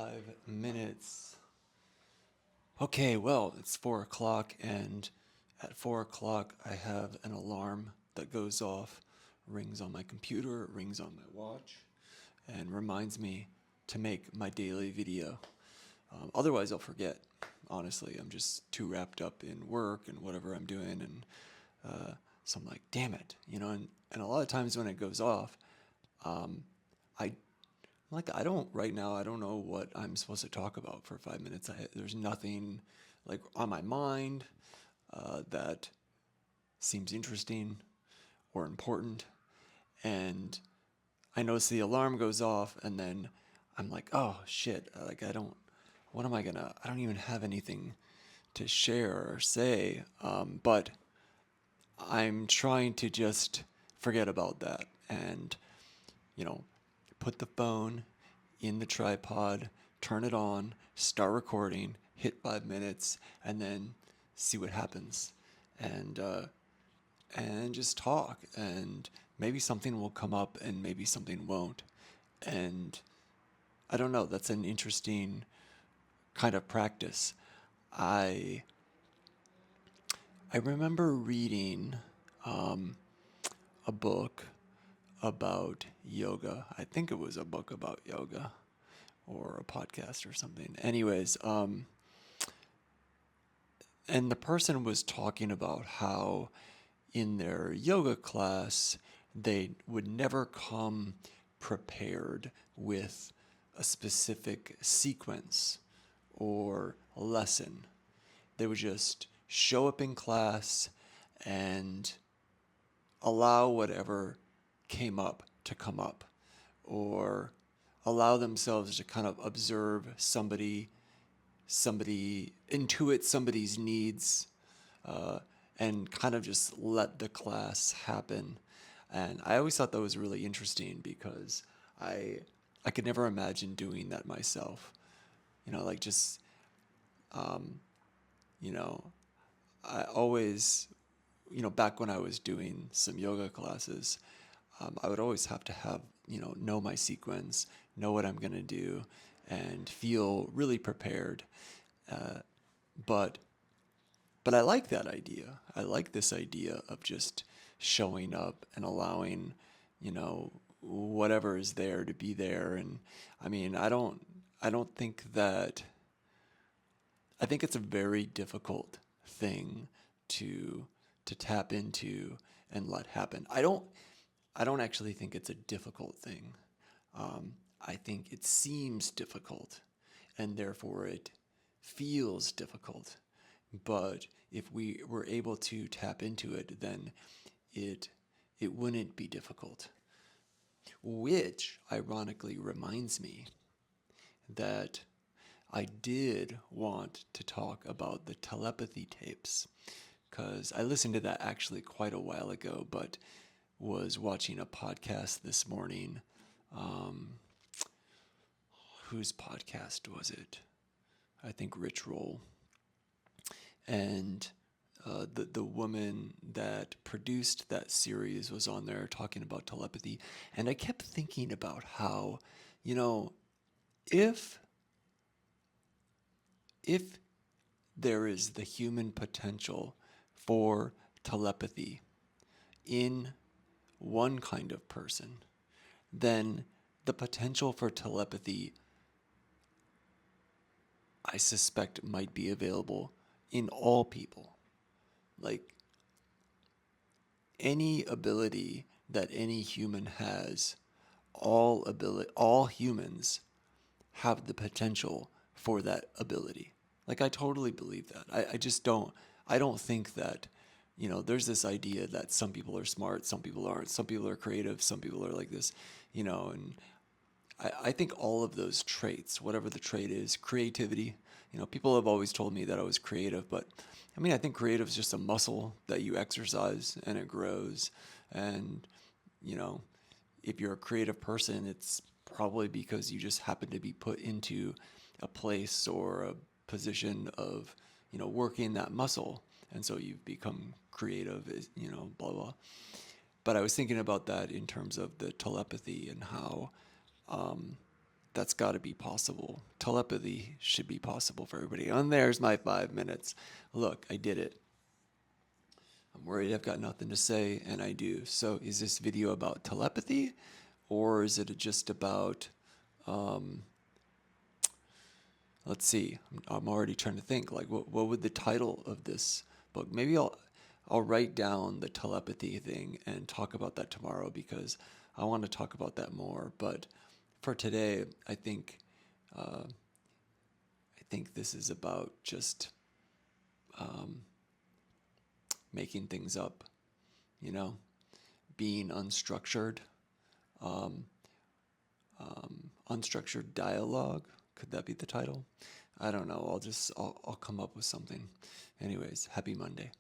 5 minutes. Okay, well, it's 4 o'clock, and at 4 o'clock, I have an alarm that goes off, rings on my computer, rings on my watch, and reminds me to make my daily video. Otherwise, I'll forget. Honestly, I'm just too wrapped up in work and whatever I'm doing, and so I'm like, damn it, And a lot of times when it goes off, I I don't right now. I don't know what I'm supposed to talk about for 5 minutes. There's nothing like on my mind that seems interesting or important, and I notice the alarm goes off, and then I'm like, oh shit! Like I don't. What am I gonna? I don't even have anything to share or say. But I'm trying to just forget about that and you know, put the phone in the tripod, turn it on, start recording, hit 5 minutes, and then see what happens, and and just talk, and maybe something will come up, and maybe something won't, and I don't know. That's an interesting kind of practice. I I remember reading um, a book about yoga. I think it was a book about yoga or a podcast or something. Anyways, and the person was talking about how in their yoga class they would never come prepared with a specific sequence or lesson. They would just show up in class and allow whatever came up to come up, or allow themselves to kind of observe somebody intuit somebody's needs, and kind of just let the class happen. And I always thought that was really interesting because I I could never imagine doing that myself. Like just um, you know, I always, back when I was doing some yoga classes, I would always have to have, know my sequence, know what I'm going to do, and feel really prepared. Uh, but but I like that idea. I like this idea of just showing up and allowing, whatever is there to be there. And I mean, I don't think that I think it's a very difficult thing to to tap into and let happen. I don't actually think it's a difficult thing. I think it seems difficult, and therefore it feels difficult. But if we were able to tap into it, then it it wouldn't be difficult. Which ironically reminds me that I did want to talk about the telepathy tapes because I listened to that actually quite a while ago, but was watching a podcast this morning. Um, whose podcast was it? I think Rich Roll. And the woman that produced that series was on there talking about telepathy. And I kept thinking about how, you know, if if there is the human potential for telepathy in one kind of person, then the potential for telepathy, I suspect, might be available in all people. Like any ability that any human has, all humans have the potential for that ability. Like I totally believe that. I just don't think that, there's this idea that some people are smart, some people aren't, some people are creative, some people are like this, and I think all of those traits, whatever the trait is, creativity, people have always told me that I was creative, but I mean, I think creative is just a muscle that you exercise and it grows. And, you know, if you're a creative person, it's probably because you just happen to be put into a place or a position of, working that muscle. And so you've become creative, blah, blah. But I was thinking about that in terms of the telepathy and how that's got to be possible. Telepathy should be possible for everybody. And there's my 5 minutes. Look, I did it. I'm worried I've got nothing to say, and I do. So is this video about telepathy, or is it just about, let's see, I'm already trying to think, like, what would the title of this book? Maybe I'll write down the telepathy thing and talk about that tomorrow, because I want to talk about that more. But for today, I think this is about just making things up, you know, being unstructured, unstructured dialogue. Could that be the title? I don't know. I'll come up with something. Anyways, happy Monday.